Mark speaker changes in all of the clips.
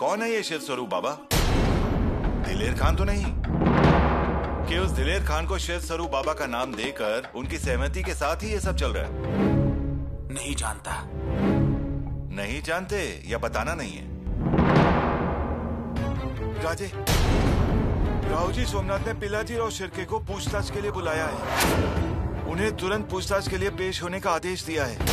Speaker 1: कौन है ये शिव स्वरूप बाबा? दिलेर खान तो नहीं कि उस दिलेर खान को शिव स्वरूप बाबा का नाम देकर उनकी सहमति के साथ ही ये सब चल रहा है?
Speaker 2: नहीं जानता।
Speaker 1: नहीं जानते या बताना नहीं है? राजे, राव जी सोमनाथ ने पिलाजी और शिर्के को पूछताछ के लिए बुलाया है। उन्हें तुरंत पूछताछ के लिए पेश होने का आदेश दिया है।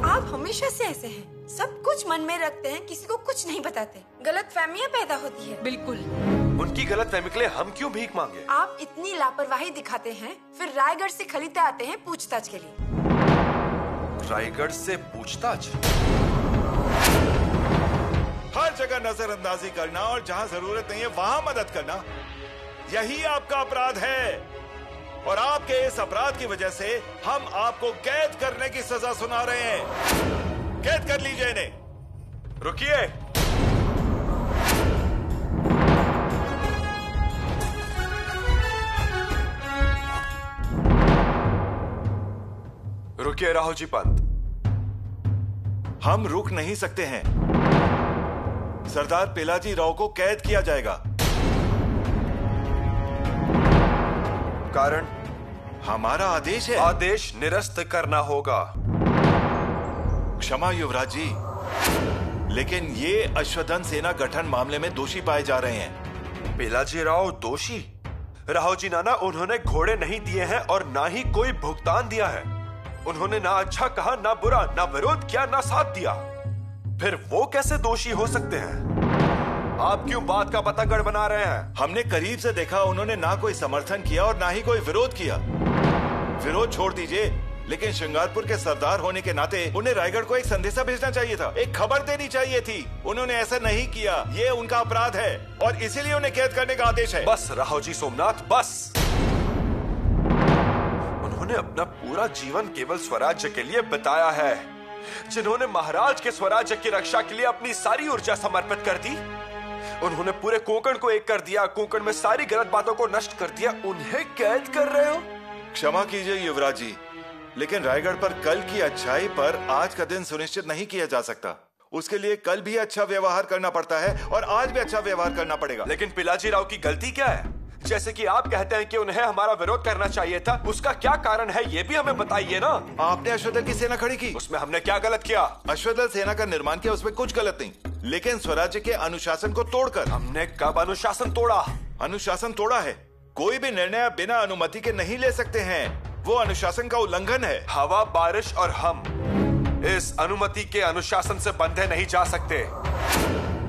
Speaker 3: आप हमेशा से ऐसे हैं, सब कुछ मन में रखते हैं, किसी को कुछ नहीं बताते, गलतफहमियां पैदा होती है।
Speaker 4: बिल्कुल।
Speaker 5: उनकी गलतफहमी के लिए हम क्यों भीख मांगे?
Speaker 3: आप इतनी लापरवाही दिखाते हैं, फिर रायगढ़ से खरीदते आते हैं पूछताछ के लिए।
Speaker 5: रायगढ़ से पूछताछ?
Speaker 1: हर जगह नजरअंदाजी करना और जहां जरूरत नहीं है वहां मदद करना, यही आपका अपराध है। और आपके इस अपराध की वजह से हम आपको कैद करने की सजा सुना रहे हैं। कैद कर लीजिए इन्हें।
Speaker 5: रुकिए। रुकिए राहुल जी पंत।
Speaker 1: हम रुक नहीं सकते हैं। सरदार पिलाजी राव को कैद किया जाएगा।
Speaker 5: कारण?
Speaker 1: हमारा आदेश है।
Speaker 5: आदेश निरस्त करना होगा।
Speaker 1: क्षमा युवराज जी, लेकिन ये अश्वत्थन सेना गठन मामले में दोषी पाए जा रहे हैं।
Speaker 5: पिलाजी राव दोषी? राहुल जी नाना, उन्होंने घोड़े नहीं दिए हैं और ना ही कोई भुगतान दिया है। उन्होंने ना अच्छा कहा, ना बुरा, ना विरोध किया, ना साथ दिया। फिर वो कैसे दोषी हो सकते हैं? आप क्यों बात का पतंगड़ बना रहे हैं?
Speaker 1: हमने करीब से देखा, उन्होंने ना कोई समर्थन किया और ना ही कोई विरोध किया। विरोध छोड़ दीजिए, लेकिन श्रृंगारपुर के सरदार होने के नाते उन्हें रायगढ़ को एक संदेशा भेजना चाहिए था, एक खबर देनी चाहिए थी। उन्होंने ऐसा नहीं किया। ये उनका अपराध है और इसीलिए उन्हें कैद करने का आदेश है।
Speaker 5: बस राहुल जी सोमनाथ, बस। उन्होंने अपना पूरा जीवन केवल स्वराज्य के लिए बिताया है। जिन्होंने महाराज के स्वराज्य की रक्षा के लिए अपनी सारी ऊर्जा समर्पित कर दी, उन्होंने पूरे कोंकण को एक कर दिया, कोंकण में सारी गलत बातों को नष्ट कर दिया। उन्हें कैद कर रहे हो?
Speaker 1: क्षमा कीजिए युवराज जी, लेकिन रायगढ़ पर कल की अच्छाई पर आज का दिन सुनिश्चित नहीं किया जा सकता। उसके लिए कल भी अच्छा व्यवहार करना पड़ता है और आज भी अच्छा व्यवहार करना पड़ेगा।
Speaker 5: लेकिन पिलाजी राव की गलती क्या है? जैसे कि आप कहते हैं कि उन्हें हमारा विरोध करना चाहिए था, उसका क्या कारण है ये भी हमें बताइए ना।
Speaker 1: आपने अश्वदल की सेना खड़ी की,
Speaker 5: उसमें हमने क्या गलत किया?
Speaker 1: अश्वदल सेना का निर्माण किया, उसमें कुछ गलत नहीं, लेकिन स्वराज्य के अनुशासन को तोड़कर।
Speaker 5: हमने कब अनुशासन तोड़ा?
Speaker 1: अनुशासन तोड़ा है। कोई भी निर्णय बिना अनुमति के नहीं ले सकते हैं, वो अनुशासन का उल्लंघन है।
Speaker 5: हवा, बारिश और हम इस अनुमति के अनुशासन से बंधे नहीं जा सकते।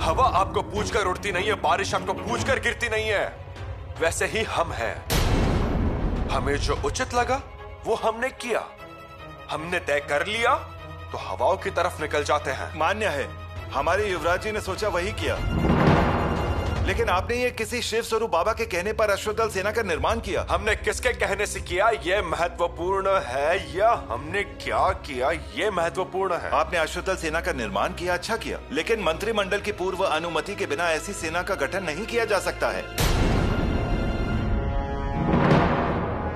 Speaker 5: हवा आपको पूछकर उड़ती नहीं है, बारिश आपको पूछकर गिरती नहीं है। वैसे ही हम हैं। हमें जो उचित लगा वो हमने किया। हमने तय कर लिया तो हवाओं की तरफ निकल जाते हैं।
Speaker 1: मान्य है, हमारे युवराज जी ने सोचा वही किया, लेकिन आपने ये किसी शिव स्वरूप बाबा के कहने पर अश्वदल सेना का निर्माण किया।
Speaker 5: हमने किसके कहने से किया ये महत्वपूर्ण है, या हमने क्या किया ये महत्वपूर्ण है?
Speaker 1: आपने अश्वदल सेना का निर्माण किया, अच्छा किया, लेकिन मंत्रिमंडल की पूर्व अनुमति के बिना ऐसी सेना का गठन नहीं किया जा सकता है।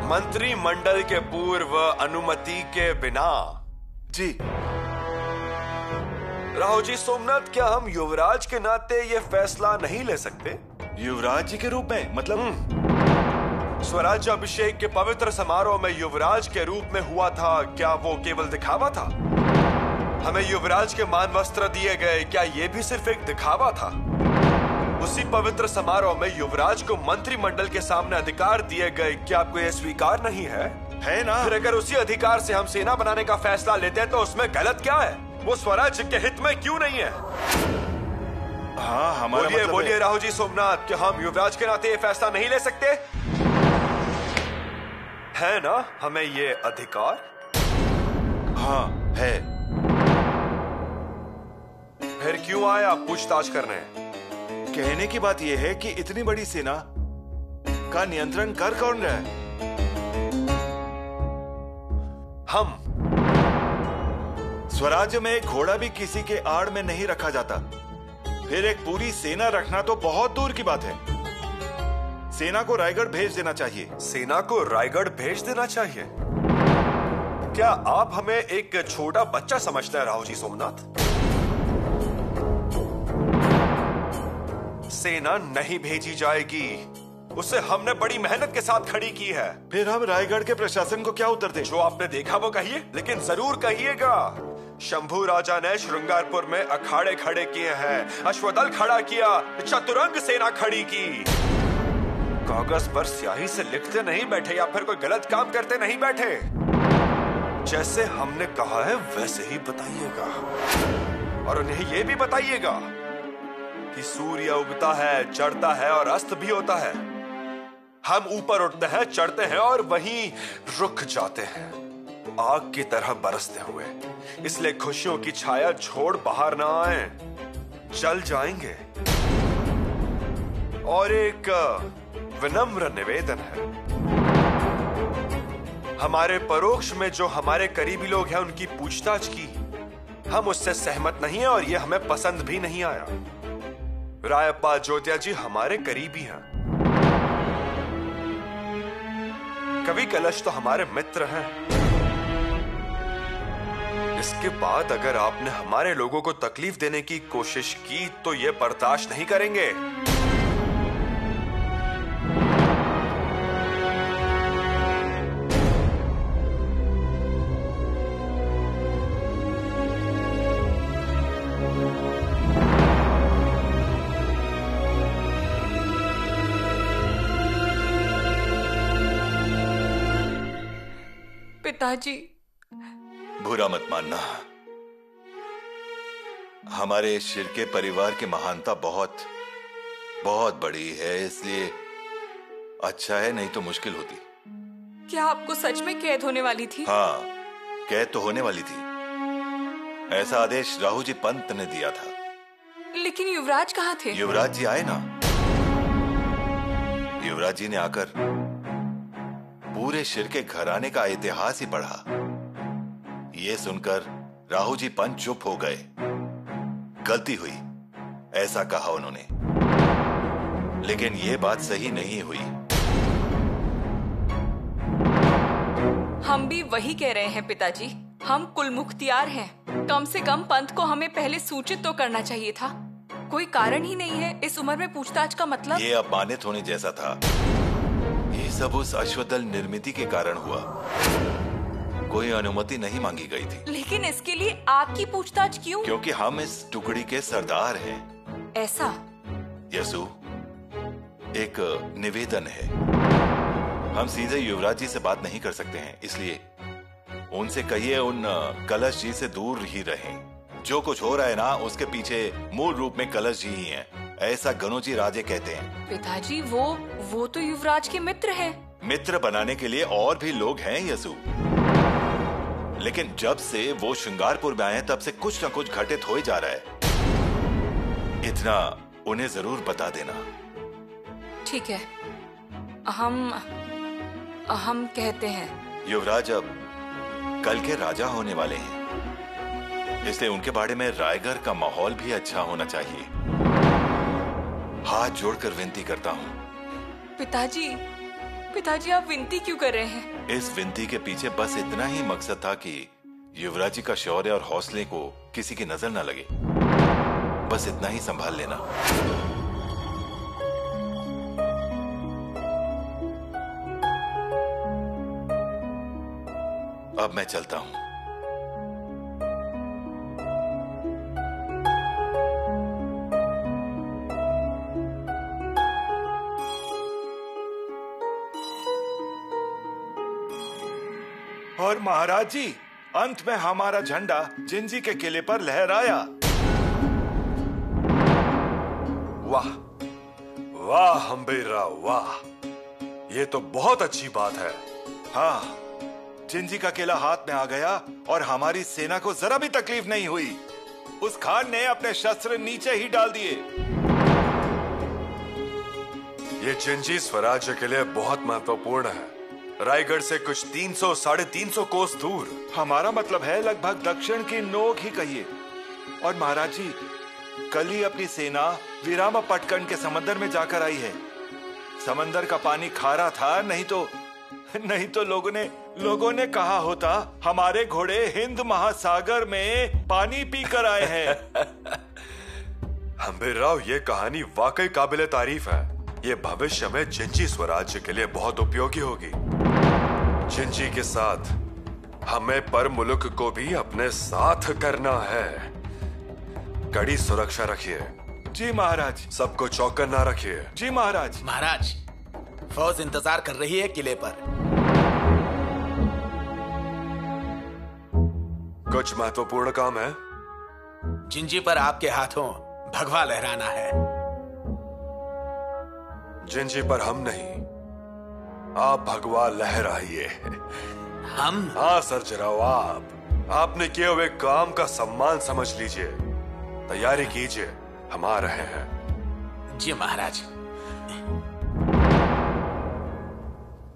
Speaker 5: मंत्रिमंडल के पूर्व अनुमति के बिना?
Speaker 1: जी
Speaker 5: राहुल जी सोमनाथ, क्या हम युवराज के नाते ये फैसला नहीं ले सकते?
Speaker 1: युवराज जी के रूप में मतलब?
Speaker 5: स्वराज्य अभिषेक के पवित्र समारोह में युवराज के रूप में हुआ था, क्या वो केवल दिखावा था? हमें युवराज के मान वस्त्र दिए गए, क्या ये भी सिर्फ एक दिखावा था? उसी पवित्र समारोह में युवराज को मंत्रिमंडल के सामने अधिकार दिए गए, क्या आपको यह स्वीकार नहीं है?
Speaker 1: है ना?
Speaker 5: फिर अगर उसी अधिकार से हम सेना बनाने का फैसला लेते हैं तो उसमें गलत क्या है? वो स्वराज्य के हित में क्यों नहीं है?
Speaker 1: हाँ, हमारा
Speaker 5: बोलिए
Speaker 1: मतलब
Speaker 5: बोलिए राहुल जी सोमनाथ, क्या हम युवराज के नाते ये फैसला नहीं ले सकते? है ना हमें ये अधिकार?
Speaker 1: हाँ है।
Speaker 5: फिर क्यों आए आप पूछताछ करने?
Speaker 1: कहने की बात यह है कि इतनी बड़ी सेना का नियंत्रण कर कौन रहा है?
Speaker 5: हम।
Speaker 1: स्वराज्य में एक घोड़ा भी किसी के आड़ में नहीं रखा जाता, फिर एक पूरी सेना रखना तो बहुत दूर की बात है। सेना को रायगढ़ भेज देना चाहिए।
Speaker 5: सेना को रायगढ़ भेज देना चाहिए? क्या आप हमें एक छोटा बच्चा समझते हैं राहुल जी सोमनाथ? सेना नहीं भेजी जाएगी। उसे हमने बड़ी मेहनत के साथ खड़ी की है।
Speaker 1: फिर हम रायगढ़ के प्रशासन को क्या उत्तर दें?
Speaker 5: जो आपने देखा वो कहिए, लेकिन जरूर कहिएगा। शंभू राजा ने श्रृंगारपुर में अखाड़े खड़े किए हैं, अश्वदल खड़ा किया, चतुरंग सेना खड़ी की। कागज पर स्याही से लिखते नहीं बैठे या फिर कोई गलत काम करते नहीं बैठे। जैसे हमने कहा है वैसे ही बताइएगा, और उन्हें यह भी बताइएगा कि सूर्य उगता है, चढ़ता है और अस्त भी होता है। हम ऊपर उठते हैं, चढ़ते हैं और वहीं रुक जाते हैं, आग की तरह बरसते हुए। इसलिए खुशियों की छाया छोड़ बाहर ना आए, चल जाएंगे। और एक विनम्र निवेदन है, हमारे परोक्ष में जो हमारे करीबी लोग हैं उनकी पूछताछ की, हम उससे सहमत नहीं है और यह हमें पसंद भी नहीं आया। रायप्पा जोतिया जी हमारे करीबी हैं। कवि कलश तो हमारे मित्र हैं। इसके बाद अगर आपने हमारे लोगों को तकलीफ देने की कोशिश की तो यह बर्दाश्त नहीं करेंगे।
Speaker 3: पिताजी,
Speaker 1: बुरा मत मानना। हमारे शिर्के परिवार की महानता बहुत बहुत बड़ी है, इसलिए अच्छा है, नहीं तो मुश्किल होती।
Speaker 3: क्या आपको सच में कैद होने वाली थी?
Speaker 1: हाँ, कैद तो होने वाली थी। ऐसा आदेश राहु जी पंत ने दिया था।
Speaker 3: लेकिन युवराज कहाँ थे?
Speaker 1: युवराज जी आए ना। युवराज जी ने आकर पूरे शिर्के घराने का इतिहास ही पढ़ा। ये सुनकर राहु जी पंत चुप हो गए। गलती हुई, ऐसा कहा उन्होंने, लेकिन ये बात सही नहीं हुई।
Speaker 3: हम भी वही कह रहे हैं पिताजी। हम कुल मुख्तियार हैं। कम से कम पंत को हमें पहले सूचित तो करना चाहिए था। कोई कारण ही नहीं है इस उम्र में पूछताछ का मतलब।
Speaker 1: ये अपमानित होने जैसा था। ये सब उस अश्वदल निर्मिति के कारण हुआ। कोई अनुमति नहीं मांगी गई थी।
Speaker 3: लेकिन इसके लिए आपकी पूछताछ क्यों?
Speaker 1: क्योंकि हम इस टुकड़ी के सरदार हैं।
Speaker 3: ऐसा?
Speaker 1: यसु, एक निवेदन है। हम सीधे युवराज जी से बात नहीं कर सकते हैं, इसलिए उनसे कहिए उन कलश जी से दूर ही रहें। जो कुछ हो रहा है ना, उसके पीछे मूल रूप में कलश जी ही हैं। ऐसा गनोजी राजे कहते हैं।
Speaker 3: पिताजी, वो तो युवराज के मित्र हैं।
Speaker 1: मित्र बनाने के लिए और भी लोग हैं यसु, लेकिन जब से वो श्रृंगारपुर में आए तब से कुछ न कुछ घटित हो ही जा रहा है। इतना उन्हें जरूर बता देना।
Speaker 3: ठीक है, हम कहते हैं।
Speaker 1: युवराज अब कल के राजा होने वाले हैं, इसलिए उनके बारे में रायगढ़ का माहौल भी अच्छा होना चाहिए। हाथ जोड़कर विनती करता हूँ।
Speaker 3: पिताजी आप विनती क्यों कर रहे हैं?
Speaker 1: इस विनती के पीछे बस इतना ही मकसद था कि युवराज जी का शौर्य और हौसले को किसी की नजर न लगे। बस इतना ही संभाल लेना। अब मैं चलता हूं। और महाराज जी, अंत में हमारा झंडा जिंजी के किले पर लहराया।
Speaker 5: वाह वाह हम्बीरा वाह, ये तो बहुत अच्छी बात है।
Speaker 1: हाँ, जिंजी का किला हाथ में आ गया और हमारी सेना को जरा भी तकलीफ नहीं हुई। उस खान ने अपने शस्त्र नीचे ही डाल दिए।
Speaker 5: ये जिंजी स्वराज्य के लिए बहुत महत्वपूर्ण है। रायगढ़ से कुछ 300-350 कोस दूर।
Speaker 1: हमारा मतलब है लगभग दक्षिण की नोक ही कहिए। और महाराज जी, कल ही अपनी सेना वीरामापट्टकण के समंदर में जाकर आई है। समंदर का पानी खारा था, नहीं तो लोगों ने कहा होता हमारे घोड़े हिंद महासागर में पानी पीकर आए हैं।
Speaker 5: हम्बीरराव, ये कहानी वाकई काबिले तारीफ है। ये भविष्य में जिंजी स्वराज्य के लिए बहुत उपयोगी होगी। जिंजी के साथ हमें पर मुल्क को भी अपने साथ करना है। कड़ी सुरक्षा रखिए।
Speaker 1: जी महाराज।
Speaker 5: सबको चौकन्ना रखिए।
Speaker 1: जी महाराज।
Speaker 2: महाराज, फौज इंतजार कर रही है किले पर।
Speaker 5: कुछ महत्वपूर्ण काम है?
Speaker 2: जिंजी पर आपके हाथों भगवा लहराना है।
Speaker 5: जिंजी पर हम नहीं, आप भगवा लहराइए।
Speaker 2: हम?
Speaker 5: हाँ सर्जराव, आपने किए हुए काम का सम्मान समझ लीजिए। तैयारी कीजिए, हम आ रहे हैं।
Speaker 2: जी महाराज।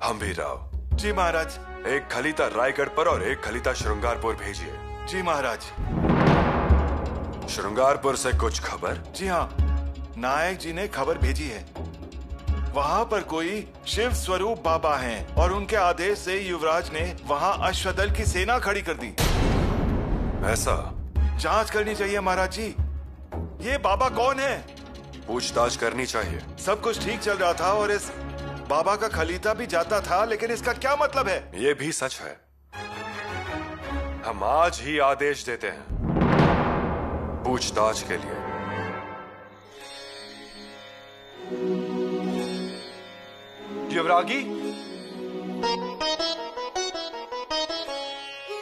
Speaker 5: हम्बीरराव।
Speaker 1: जी महाराज।
Speaker 5: एक खलीता रायगढ़ पर और एक खलीता श्रृंगारपुर भेजिए।
Speaker 1: जी महाराज।
Speaker 5: श्रृंगारपुर से कुछ खबर?
Speaker 1: जी हाँ, नायक जी ने खबर भेजी है। वहाँ पर कोई शिव स्वरूप बाबा हैं और उनके आदेश से युवराज ने वहाँ अश्वदल की सेना खड़ी कर दी।
Speaker 5: ऐसा?
Speaker 1: जांच करनी चाहिए महाराज जी। ये बाबा कौन है?
Speaker 5: पूछताछ करनी चाहिए।
Speaker 1: सब कुछ ठीक चल रहा था और इस बाबा का खलीता भी जाता था, लेकिन इसका क्या मतलब है?
Speaker 5: ये भी सच है। हम आज ही आदेश देते हैं पूछताछ के लिए। युवरागी,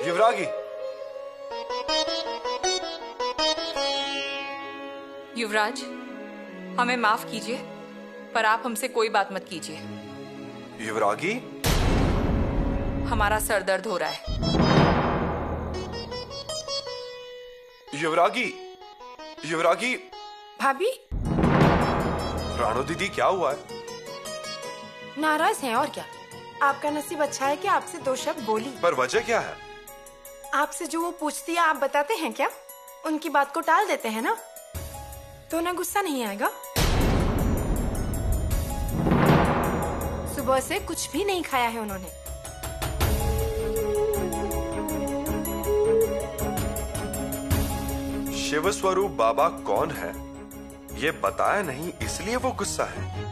Speaker 5: युवरागी।
Speaker 3: युवराज, हमें माफ कीजिए, पर आप हमसे कोई बात मत कीजिए।
Speaker 5: युवरागी?
Speaker 3: हमारा सर दर्द हो रहा है।
Speaker 5: युवरागी, युवरागी।
Speaker 4: भाभी?
Speaker 5: राणो दीदी, क्या हुआ है?
Speaker 4: नाराज हैं और क्या। आपका नसीब अच्छा है कि आपसे दो शब्द बोली।
Speaker 5: पर वजह क्या है?
Speaker 4: आपसे जो वो पूछती है आप बताते हैं क्या? उनकी बात को टाल देते हैं ना, तो उन्हें गुस्सा नहीं आएगा? सुबह से कुछ भी नहीं खाया है उन्होंने।
Speaker 5: शिव स्वरूप बाबा कौन है ये बताया नहीं, इसलिए वो गुस्सा है।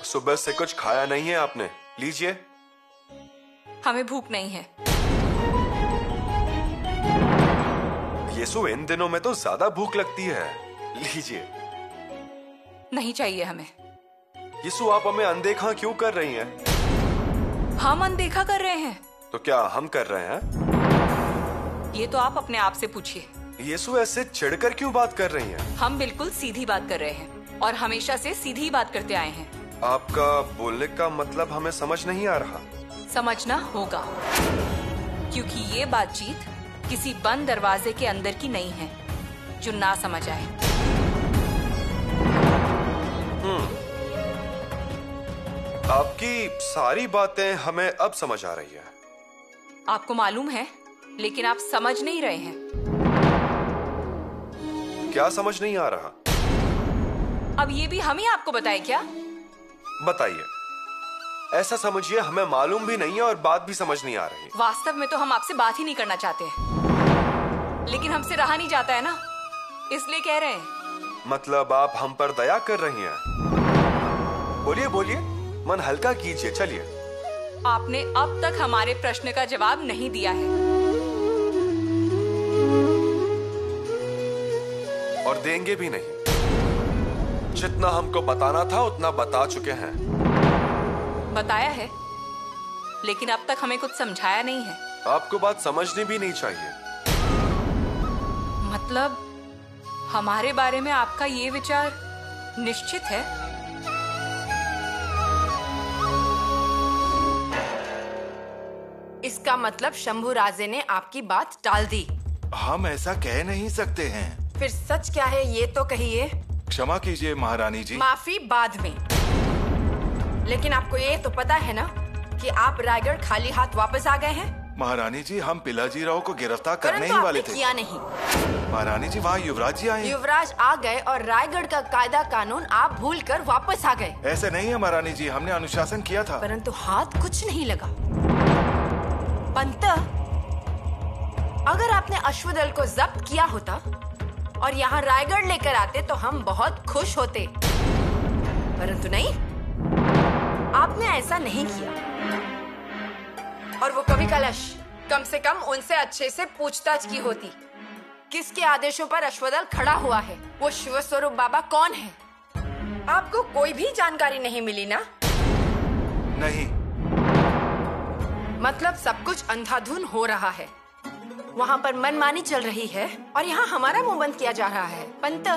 Speaker 5: सुबह से कुछ खाया नहीं है आपने, लीजिए।
Speaker 3: हमें भूख नहीं है।
Speaker 5: येसु, इन दिनों में तो ज्यादा भूख लगती है, लीजिए।
Speaker 3: नहीं चाहिए हमें।
Speaker 5: येसु, आप हमें अनदेखा क्यों कर रही हैं?
Speaker 3: हम अनदेखा कर रहे हैं?
Speaker 5: तो क्या हम कर रहे हैं?
Speaker 3: ये तो आप अपने आप से पूछिए।
Speaker 5: येसु, ऐसे चिढ़कर क्यों बात कर रही हैं?
Speaker 3: हम बिल्कुल सीधी बात कर रहे हैं और हमेशा से सीधी ही बात करते आए हैं।
Speaker 5: आपका बोलने का मतलब हमें समझ नहीं आ रहा।
Speaker 3: समझना होगा, क्योंकि ये बातचीत किसी बंद दरवाजे के अंदर की नहीं है जो ना समझ आए।
Speaker 5: आपकी सारी बातें हमें अब समझ आ रही है।
Speaker 3: आपको मालूम है, लेकिन आप समझ नहीं रहे हैं।
Speaker 5: क्या समझ नहीं आ रहा?
Speaker 3: अब ये भी हम ही आपको बताएं क्या?
Speaker 5: बताइए। ऐसा समझिए हमें मालूम भी नहीं है और बात भी समझ नहीं आ रही।
Speaker 3: वास्तव में तो हम आपसे बात ही नहीं करना चाहते हैं, लेकिन हमसे रहा नहीं जाता है ना, इसलिए कह रहे हैं।
Speaker 5: मतलब आप हम पर दया कर रही हैं? बोलिए बोलिए, मन हल्का कीजिए, चलिए।
Speaker 3: आपने अब तक हमारे प्रश्न का जवाब नहीं दिया है।
Speaker 5: और देंगे भी नहीं। जितना हमको बताना था उतना बता चुके हैं।
Speaker 3: बताया है, लेकिन अब तक हमें कुछ समझाया नहीं है।
Speaker 5: आपको बात समझनी भी नहीं चाहिए।
Speaker 3: मतलब हमारे बारे में आपका ये विचार निश्चित है?
Speaker 4: इसका मतलब शंभू राजे ने आपकी बात टाल दी।
Speaker 1: हम ऐसा कह नहीं सकते हैं।
Speaker 4: फिर सच क्या है ये तो कहिए।
Speaker 1: क्षमा कीजिए महारानी जी।
Speaker 4: माफी बाद में, लेकिन आपको ये तो पता है ना कि आप रायगढ़ खाली हाथ वापस आ गए हैं।
Speaker 1: महारानी जी, हम पिलाजी राव को गिरफ्तार करने ही वाले थे।
Speaker 4: किया नहीं।
Speaker 1: महारानी जी, वहाँ युवराज जी आए।
Speaker 4: युवराज आ गए और रायगढ़ का कायदा कानून आप भूलकर वापस आ गए।
Speaker 1: ऐसे नहीं है महारानी जी, हमने अनुशासन किया था।
Speaker 4: परंतु हाथ कुछ नहीं लगा। पंत, अगर आपने अश्वदल को जब्त किया होता और यहाँ रायगढ़ लेकर आते तो हम बहुत खुश होते, परंतु नहीं, आपने ऐसा नहीं किया। और वो कवि कलश, कम से कम उनसे अच्छे से पूछताछ की होती। किसके आदेशों पर अश्वदल खड़ा हुआ है? वो शिव स्वरूप बाबा कौन है? आपको कोई भी जानकारी नहीं मिली ना?
Speaker 1: नहीं।
Speaker 4: मतलब सब कुछ अंधाधुन हो रहा है, वहाँ पर मनमानी चल रही है और यहाँ हमारा मुंह बंद किया जा रहा है। पंत,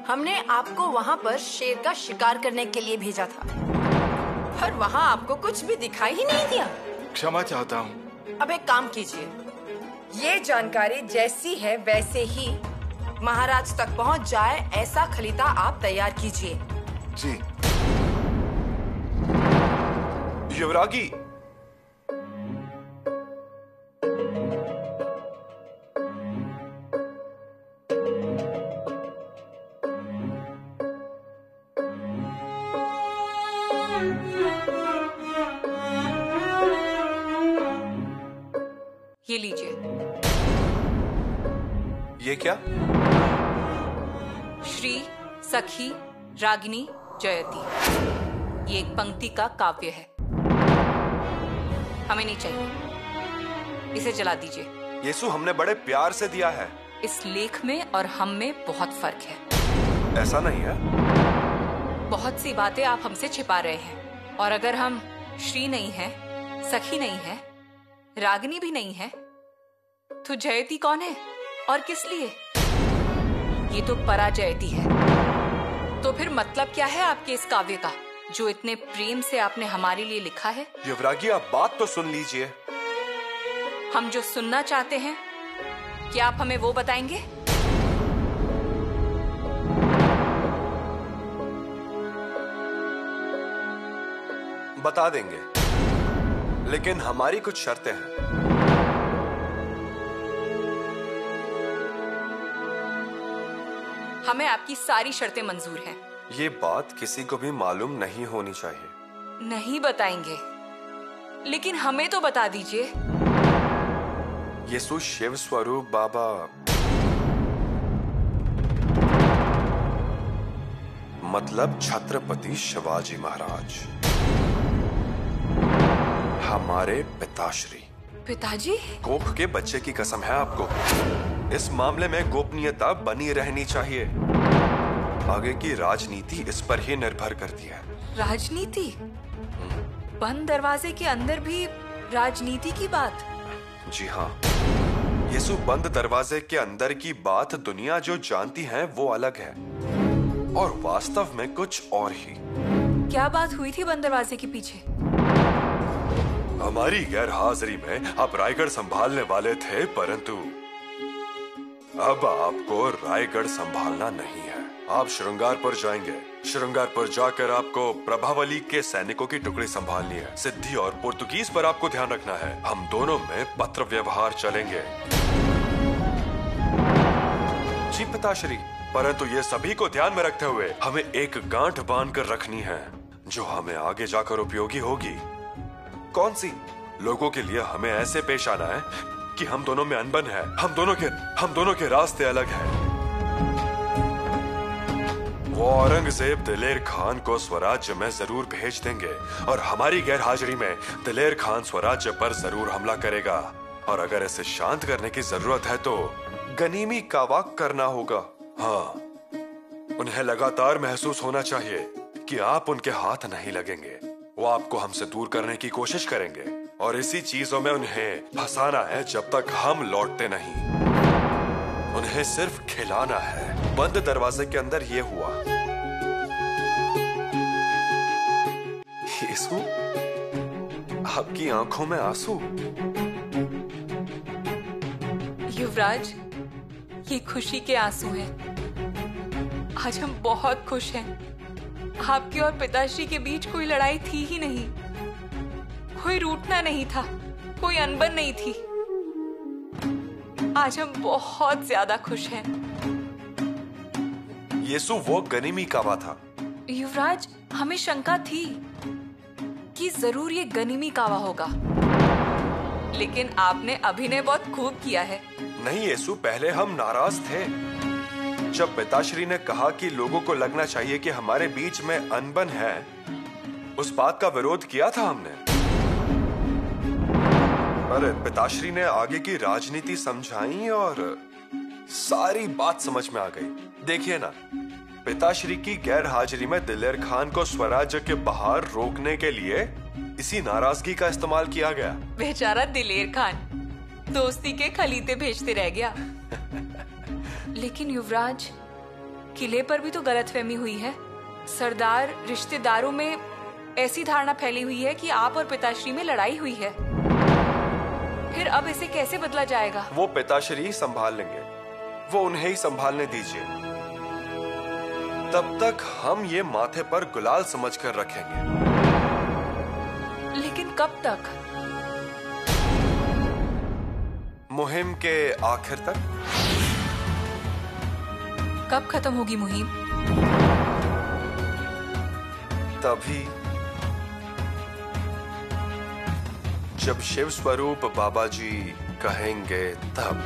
Speaker 4: हमने आपको वहाँ पर शेर का शिकार करने के लिए भेजा था, पर वहाँ आपको कुछ भी दिखाई ही नहीं दिया।
Speaker 1: क्षमा चाहता हूँ।
Speaker 4: अब एक काम कीजिए, ये जानकारी जैसी है वैसे ही महाराज तक पहुँच जाए, ऐसा खलीता आप तैयार कीजिए।
Speaker 1: जी।
Speaker 5: युवरागी,
Speaker 3: ये लीजिए।
Speaker 5: ये क्या?
Speaker 3: श्री सखी रागिनी जयती, ये एक पंक्ति का काव्य है। हमें नहीं चाहिए, इसे जला दीजिए।
Speaker 5: यीशु, हमने बड़े प्यार से दिया है।
Speaker 3: इस लेख में और हम में बहुत फर्क है।
Speaker 5: ऐसा नहीं है।
Speaker 3: बहुत सी बातें आप हमसे छिपा रहे हैं, और अगर हम श्री नहीं है, सखी नहीं है, रागिनी भी नहीं है, तो जयती कौन है और किस लिए? ये तो पराजयती है। तो फिर मतलब क्या है आपके इस काव्य का, जो इतने प्रेम से आपने हमारे लिए लिखा है?
Speaker 5: युवरागी, आप बात तो सुन लीजिए।
Speaker 3: हम जो सुनना चाहते हैं, क्या आप हमें वो बताएंगे?
Speaker 5: बता देंगे, लेकिन हमारी कुछ शर्तें हैं।
Speaker 3: हमें आपकी सारी शर्तें मंजूर हैं।
Speaker 5: ये बात किसी को भी मालूम नहीं होनी चाहिए।
Speaker 3: नहीं बताएंगे, लेकिन हमें तो बता दीजिए।
Speaker 5: यीशु शिव स्वरूप बाबा मतलब छत्रपति शिवाजी महाराज, हमारे पिताश्री।
Speaker 3: पिताजी?
Speaker 5: कोख के बच्चे की कसम है आपको, इस मामले में गोपनीयता बनी रहनी चाहिए। आगे की राजनीति इस पर ही निर्भर करती है।
Speaker 3: राजनीति? बंद दरवाजे के अंदर भी राजनीति की बात?
Speaker 5: जी हाँ, यीशु, बंद दरवाजे के अंदर की बात दुनिया जो जानती है वो अलग है, और वास्तव में कुछ और ही।
Speaker 3: क्या बात हुई थी बंद दरवाजे के पीछे?
Speaker 5: हमारी गैर हाजिरी में आप रायगढ़ संभालने वाले थे, परंतु अब आपको रायगढ़ संभालना नहीं है। आप श्रृंगारपुर जाएंगे। श्रृंगारपुर जाकर आपको प्रभावली के सैनिकों की टुकड़ी संभालनी है। सिद्धि और पुर्तगीज पर आपको ध्यान रखना है। हम दोनों में पत्र व्यवहार चलेंगे। जी पिताश्री, परंतु ये सभी को ध्यान में रखते हुए हमें एक गांठ बांध कर रखनी है, जो हमें आगे जाकर उपयोगी होगी। कौन सी? लोगों के लिए हमें ऐसे पेश आना है कि हम दोनों में अनबन है, हम दोनों के रास्ते अलग हैं। वो औरंगजेब दिलेर खान को स्वराज्य में जरूर भेज देंगे, और हमारी गैर हाजिरी में दिलेर खान स्वराज्य पर जरूर हमला करेगा। और अगर इसे शांत करने की जरूरत है तो गनीमी का वाक करना होगा। हाँ, उन्हें लगातार महसूस होना चाहिए कि आप उनके हाथ नहीं लगेंगे। वो आपको हमसे दूर करने की कोशिश करेंगे, और इसी चीजों में उन्हें फंसाना है जब तक हम लौटते नहीं। उन्हें सिर्फ खिलाना है। बंद दरवाजे के अंदर ये हुआ। यीशु, आपकी आंखों में आंसू।
Speaker 3: युवराज, ये खुशी के आंसू हैं। आज हम बहुत खुश हैं। आपके और पिताश्री के बीच कोई लड़ाई थी ही नहीं, कोई रूठना नहीं था, कोई अनबन नहीं थी। आज हम बहुत ज्यादा खुश हैं।
Speaker 5: येसु वो गनीमी कावा था।
Speaker 3: युवराज, हमें शंका थी कि जरूर ये गनीमी कावा होगा, लेकिन आपने अभिनय बहुत खूब किया है।
Speaker 5: नहीं येसु, पहले हम नाराज थे। जब पिताश्री ने कहा कि लोगों को लगना चाहिए कि हमारे बीच में अनबन है, उस बात का विरोध किया था हमने। पर पिताश्री ने आगे की राजनीति समझाई और सारी बात समझ में आ गई। देखिए ना, पिताश्री की गैर हाजिरी में दिलेर खान को स्वराज्य के बाहर रोकने के लिए इसी नाराजगी का इस्तेमाल किया गया।
Speaker 3: बेचारा दिलेर खान दोस्ती के खलीते भेजते रह गया। लेकिन युवराज, किले पर भी तो गलतफहमी हुई है। सरदार रिश्तेदारों में ऐसी धारणा फैली हुई है कि आप और पिताश्री में लड़ाई हुई है। फिर अब इसे कैसे बदला जाएगा?
Speaker 5: वो पिताश्री संभाल लेंगे, वो उन्हें ही संभालने दीजिए। तब तक हम ये माथे पर गुलाल समझकर रखेंगे।
Speaker 3: लेकिन कब तक?
Speaker 5: मुहिम के आखिर तक।
Speaker 3: कब खत्म होगी मुहिम?
Speaker 5: तभी जब शिव स्वरूप बाबा जी कहेंगे तब।